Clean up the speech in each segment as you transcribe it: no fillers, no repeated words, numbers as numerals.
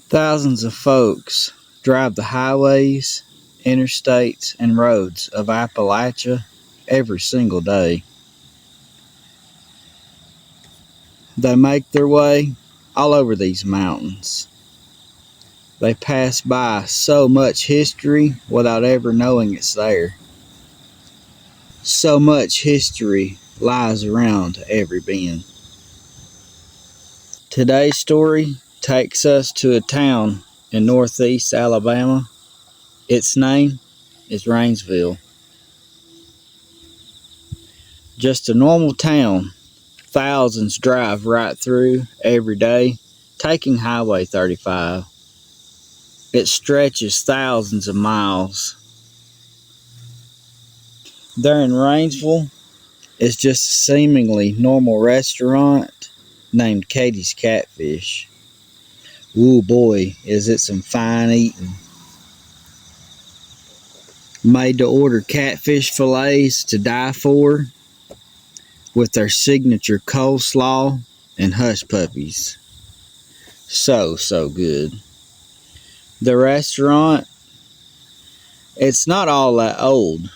Thousands of folks drive the highways, interstates, and roads of Appalachia every single day. They make their way all over these mountains. They pass by so much history without ever knowing it's there. So much history lies around every bend. Today's story takes us to a town in northeast Alabama. Its name is Rainsville. Just a normal town thousands drive right through every day, taking Highway 35. It stretches thousands of miles. There in Rainsville is just a seemingly normal restaurant named Katie's Catfish. Ooh boy, is it some fine eating. Made to order catfish fillets to die for with their signature coleslaw and hush puppies. So good. The restaurant, it's not all that old,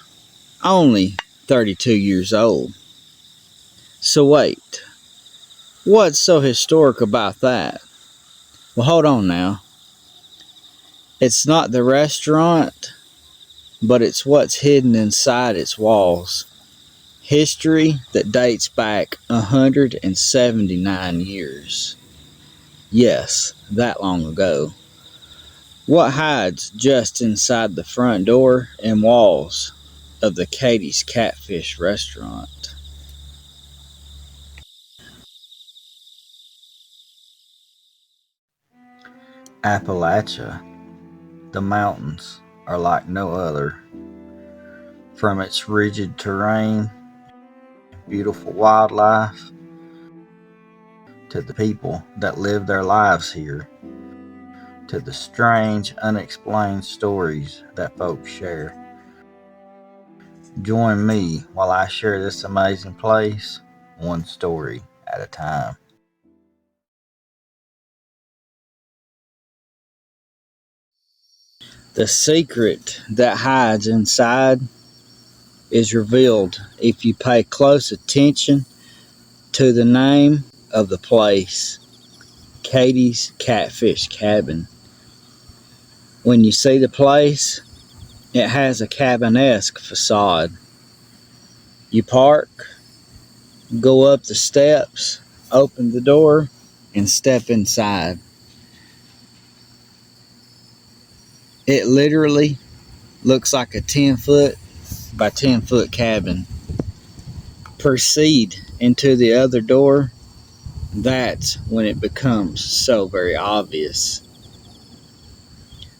only 32 years old. So wait, what's so historic about that? Well, hold on now. It's not the restaurant, but it's what's hidden inside its walls. History that dates back 179 years. Yes, that long ago. What hides just inside the front door and walls of the Katie's Catfish restaurant? Appalachia, the mountains, are like no other. From its rigid terrain, beautiful wildlife, to the people that live their lives here, to the strange, unexplained stories that folks share. Join me while I share this amazing place, one story at a time. The secret that hides inside is revealed if you pay close attention to the name of the place, Katie's Catfish Cabin. When you see the place, it has a cabin-esque facade. You park, go up the steps, open the door, and step inside. It literally looks like a 10-foot by 10-foot cabin. Proceed into the other door. That's when it becomes so very obvious.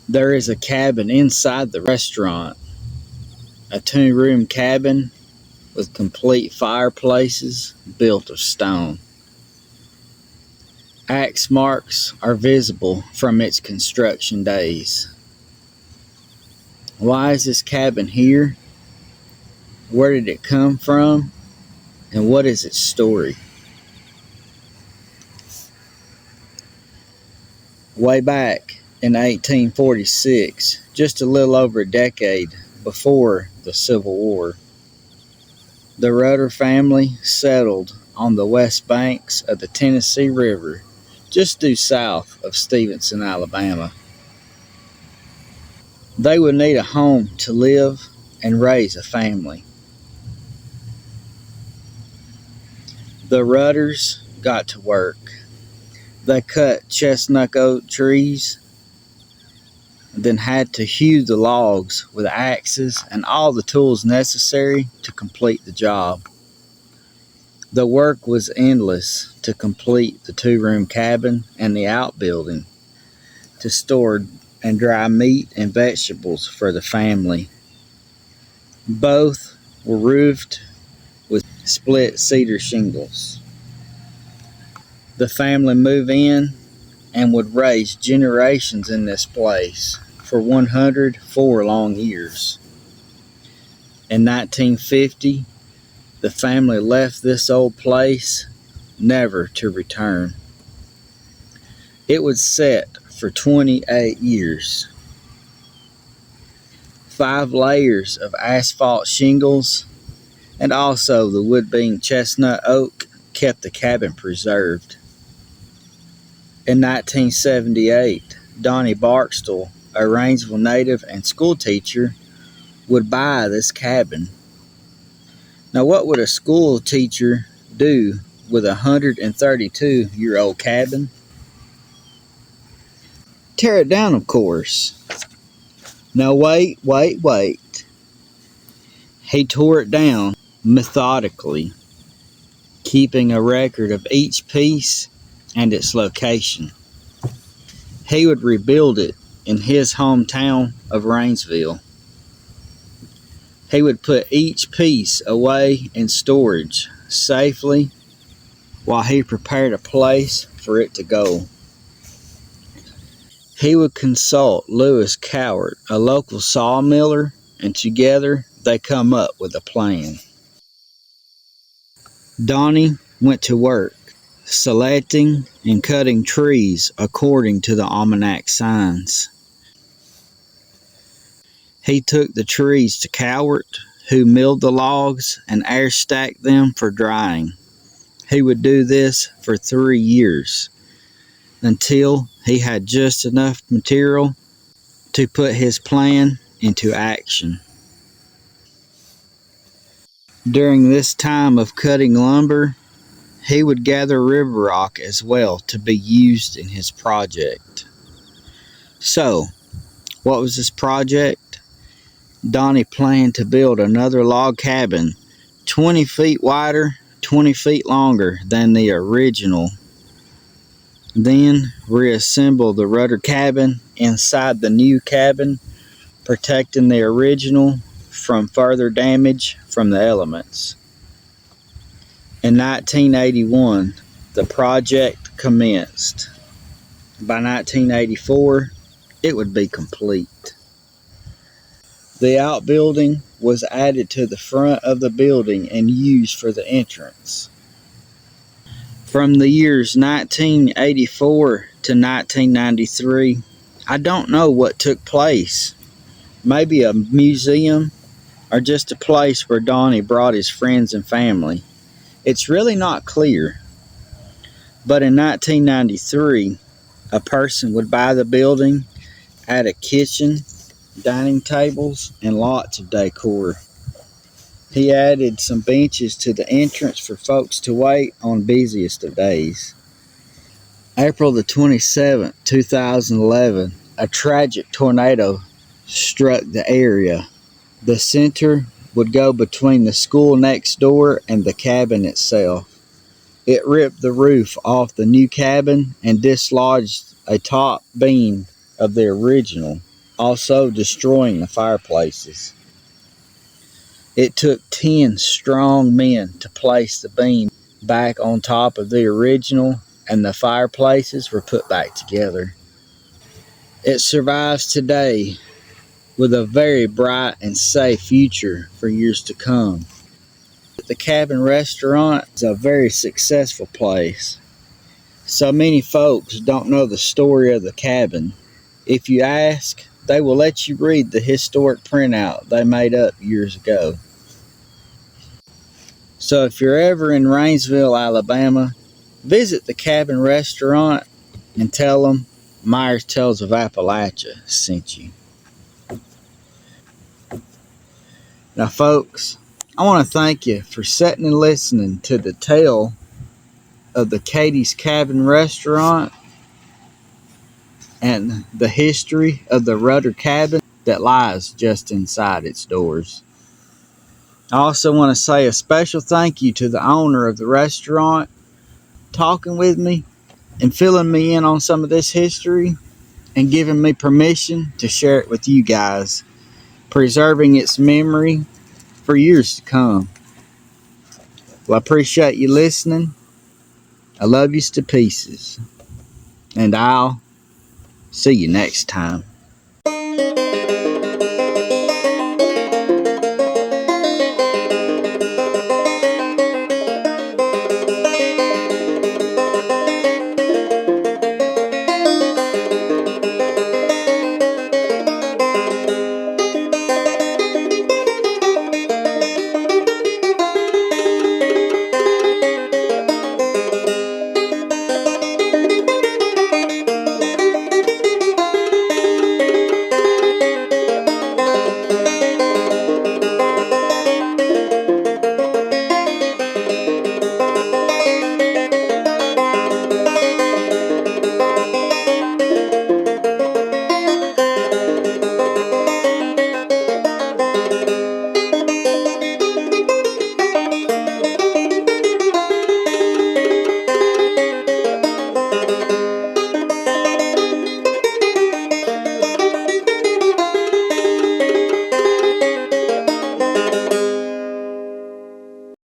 There is a cabin inside the restaurant, a 2-room cabin with complete fireplaces built of stone. Axe marks are visible from its construction days. Why is this cabin here? Where did it come from? And what is its story? Way back in 1846, just a little over a decade before the Civil War, the Rudder family settled on the west banks of the Tennessee River, just due south of Stevenson, Alabama. They would need a home to live and raise a family. The Rudders got to work. They cut chestnut oak trees, then had to hew the logs with axes and all the tools necessary to complete the job. The work was endless to complete the 2-room cabin and the outbuilding to store and dry meat and vegetables for the family. Both were roofed with split cedar shingles. The family moved in and would raise generations in this place for 104 long years. In 1950, the family left this old place, never to return. It would set for 28 years. 5 layers of asphalt shingles and also the wood-beam chestnut oak kept the cabin preserved. In 1978, Donnie Barksdale, a Rainsville native and schoolteacher, would buy this cabin. Now, what would a school teacher do with a 132-year-old cabin? Tear it down, of course. Now, wait. He tore it down methodically, keeping a record of each piece and its location. He would rebuild it in his hometown of Rainsville. He would put each piece away in storage safely while he prepared a place for it to go. He would consult Lewis Cowart, a local sawmiller, and together they come up with a plan. Donnie went to work, selecting and cutting trees according to the almanac signs. He took the trees to Cowart, who milled the logs and air stacked them for drying. He would do this for 3 years until he had just enough material to put his plan into action. During this time of cutting lumber, he would gather river rock as well to be used in his project. So, what was this project? Donnie planned to build another log cabin 20 feet wider, 20 feet longer than the original. Then reassemble the rudder cabin inside the new cabin, protecting the original from further damage from the elements. In 1981, the project commenced. By 1984, it would be complete. The outbuilding was added to the front of the building and used for the entrance. From the years 1984 to 1993, I don't know what took place. Maybe a museum or just a place where Donnie brought his friends and family. It's really not clear. But in 1993, a person would buy the building, add a kitchen, dining tables, and lots of decor. He added some benches to the entrance for folks to wait on busiest of days. April the 27th, 2011, a tragic tornado struck the area. The center would go between the school next door and the cabin itself. It ripped the roof off the new cabin and dislodged a top beam of the original, also destroying the fireplaces. It took 10 strong men to place the beam back on top of the original, and the fireplaces were put back together. It survives today with a very bright and safe future for years to come. The Cabin Restaurant is a very successful place. So many folks don't know the story of the cabin. If you ask, they will let you read the historic printout they made up years ago. So if you're ever in Rainsville, Alabama, visit the Cabin Restaurant and tell them Myers Tales of Appalachia sent you. Now, folks, I want to thank you for sitting and listening to the tale of the Katie's Cabin Restaurant and the history of the Rudder Cabin that lies just inside its doors. I also want to say a special thank you to the owner of the restaurant talking with me and filling me in on some of this history and giving me permission to share it with you guys, preserving its memory for years to come. Well, I appreciate you listening. I love you to pieces. And I'll see you next time.